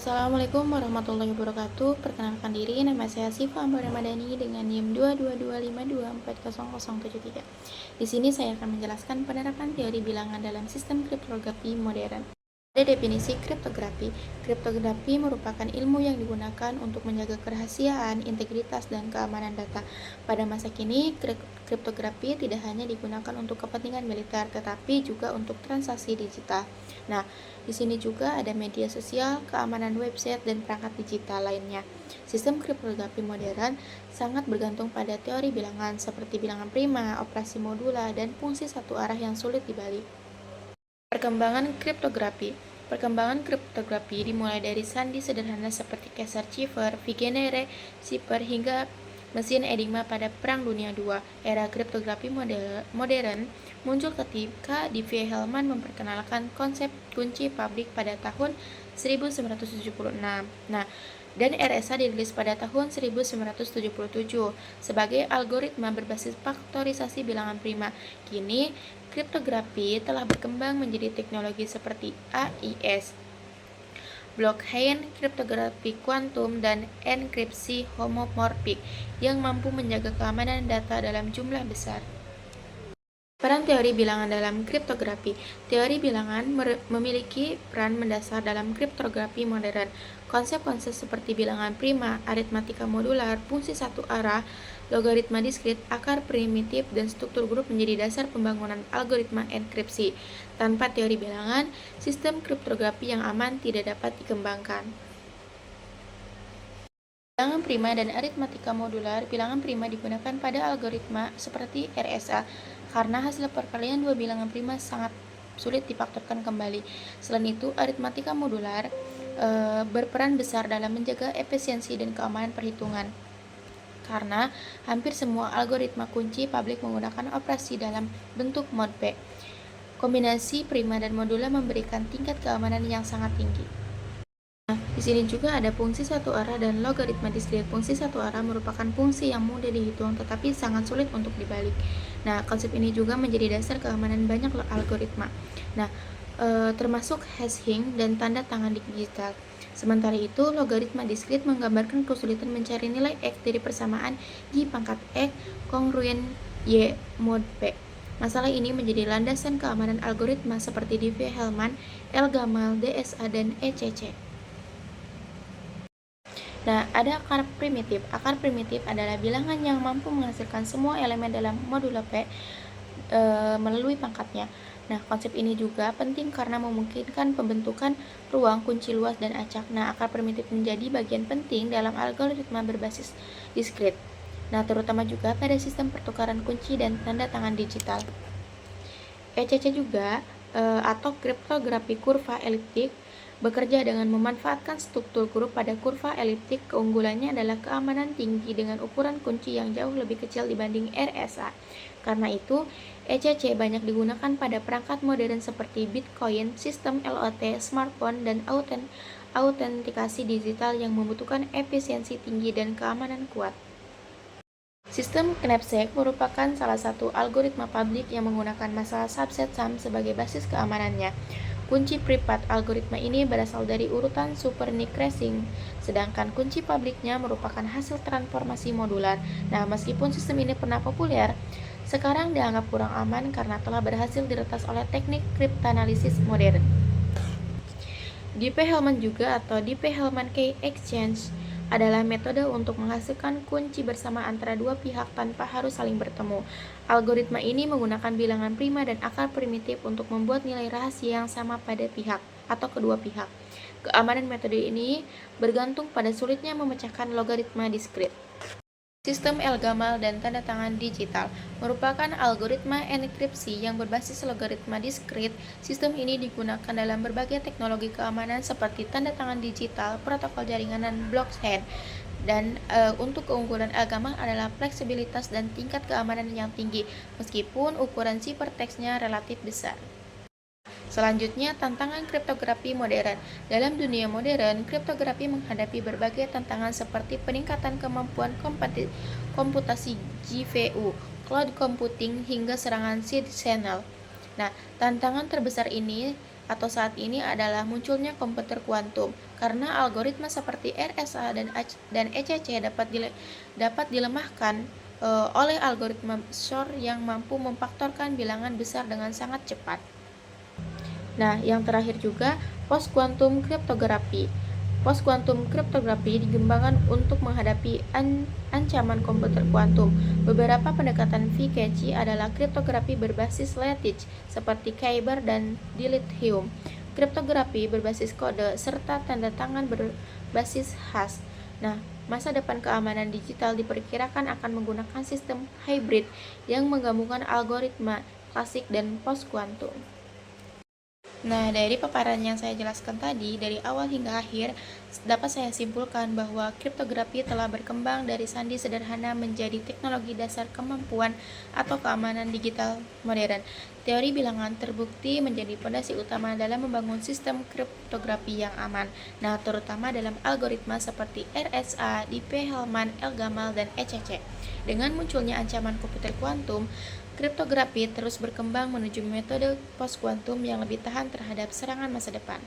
Assalamualaikum warahmatullahi wabarakatuh. Perkenalkan diri, nama saya Siva Ambar Ramadhani dengan NIM 222524073. Di sini saya akan menjelaskan penerapan teori bilangan dalam sistem kriptografi modern. Ada definisi kriptografi. Kriptografi merupakan ilmu yang digunakan untuk menjaga kerahasiaan, integritas, dan keamanan data. Pada masa kini, kriptografi tidak hanya digunakan untuk kepentingan militer, tetapi juga untuk transaksi digital. Nah, di sini juga ada media sosial, keamanan website, dan perangkat digital lainnya. Sistem kriptografi modern sangat bergantung pada teori bilangan seperti bilangan prima, operasi modular, dan fungsi satu arah yang sulit dibalik. Perkembangan kriptografi dimulai dari sandi sederhana seperti Caesar cipher, Vigenère cipher, hingga mesin Enigma pada Perang Dunia II. Era kriptografi modern muncul ketika Diffie-Hellman memperkenalkan konsep kunci publik pada tahun 1976. Dan RSA dirilis pada tahun 1977 sebagai algoritma berbasis faktorisasi bilangan prima. Kini, kriptografi telah berkembang menjadi teknologi seperti AIS, blockchain, kriptografi kuantum, dan enkripsi homomorfik yang mampu menjaga keamanan data dalam jumlah besar. Peran teori bilangan dalam kriptografi. Teori bilangan memiliki peran mendasar dalam kriptografi modern. Konsep-konsep seperti bilangan prima, aritmatika modular, fungsi satu arah, logaritma diskrit, akar primitif, dan struktur grup menjadi dasar pembangunan algoritma enkripsi. Tanpa teori bilangan, sistem kriptografi yang aman tidak dapat dikembangkan. Bilangan prima dan aritmatika modular. Bilangan prima digunakan pada algoritma seperti RSA karena hasil perkalian dua bilangan prima sangat sulit difaktorkan kembali. Selain itu, aritmatika modular berperan besar dalam menjaga efisiensi dan keamanan perhitungan karena hampir semua algoritma kunci publik menggunakan operasi dalam bentuk mod P. Kombinasi prima dan modular memberikan tingkat keamanan yang sangat tinggi. Di sini juga ada fungsi satu arah dan logaritma diskrit. Fungsi satu arah merupakan fungsi yang mudah dihitung tetapi sangat sulit untuk dibalik. Konsep ini juga menjadi dasar keamanan banyak algoritma. Termasuk hashing dan tanda tangan digital. Sementara itu, logaritma diskrit menggambarkan kesulitan mencari nilai X dari persamaan Y pangkat X kongruen Y mod P. Masalah ini menjadi landasan keamanan algoritma seperti Diffie-Hellman, Elgamal, DSA, dan ECC. Ada akar primitif. Akar primitif adalah bilangan yang mampu menghasilkan semua elemen dalam modulo P melalui pangkatnya. Konsep ini juga penting karena memungkinkan pembentukan ruang kunci luas dan acak. Akar primitif menjadi bagian penting dalam algoritma berbasis diskrit. Terutama juga pada sistem pertukaran kunci dan tanda tangan digital. ECC juga atau kriptografi kurva eliptik bekerja dengan memanfaatkan struktur grup pada kurva eliptik. Keunggulannya adalah keamanan tinggi dengan ukuran kunci yang jauh lebih kecil dibanding RSA. Karena itu, ECC banyak digunakan pada perangkat modern seperti Bitcoin, sistem LOT, smartphone, dan autentikasi digital yang membutuhkan efisiensi tinggi dan keamanan kuat. Sistem knapsack merupakan salah satu algoritma publik yang menggunakan masalah subset sum sebagai basis keamanannya. Kunci privat algoritma ini berasal dari urutan super-decreasing, sedangkan kunci publiknya merupakan hasil transformasi modular. Meskipun sistem ini pernah populer, sekarang dianggap kurang aman karena telah berhasil diretas oleh teknik kriptanalisis modern. Diffie-Hellman juga atau Diffie-Hellman key exchange adalah metode untuk menghasilkan kunci bersama antara dua pihak tanpa harus saling bertemu. Algoritma ini menggunakan bilangan prima dan akar primitif untuk membuat nilai rahasia yang sama pada pihak atau kedua pihak. Keamanan metode ini bergantung pada sulitnya memecahkan logaritma diskrit. Sistem Elgamal dan tanda tangan digital merupakan algoritma enkripsi yang berbasis logaritma diskrit. Sistem ini digunakan dalam berbagai teknologi keamanan seperti tanda tangan digital, protokol jaringan, dan blockchain. Untuk keunggulan Elgamal adalah fleksibilitas dan tingkat keamanan yang tinggi, meskipun ukuran ciphertextnya relatif besar. Selanjutnya, tantangan kriptografi modern. Dalam dunia modern, kriptografi menghadapi berbagai tantangan seperti peningkatan kemampuan komputasi GPU, cloud computing, hingga serangan side channel. Tantangan terbesar ini atau saat ini adalah munculnya komputer kuantum, karena algoritma seperti RSA dan ECC dapat dilemahkan oleh algoritma Shor yang mampu memfaktorkan bilangan besar dengan sangat cepat. Nah, yang terakhir juga post-quantum cryptography. Post-quantum cryptography dikembangkan untuk menghadapi ancaman komputer kuantum. Beberapa pendekatan VKC adalah kriptografi berbasis lattice seperti Kyber dan dilithium, kriptografi berbasis kode, serta tanda tangan berbasis hash. Nah, masa depan keamanan digital diperkirakan akan menggunakan sistem hybrid yang menggabungkan algoritma klasik dan post-quantum. Nah, dari paparan yang saya jelaskan tadi, dari awal hingga akhir, dapat saya simpulkan bahwa kriptografi telah berkembang dari sandi sederhana menjadi teknologi dasar kemampuan atau keamanan digital modern. Teori bilangan terbukti menjadi fondasi utama dalam membangun sistem kriptografi yang aman. Nah, terutama dalam algoritma seperti RSA, DP-Hellman, Elgamal, dan ECC. Dengan munculnya ancaman komputer kuantum, kriptografi terus berkembang menuju metode post-kuantum yang lebih tahan terhadap serangan masa depan.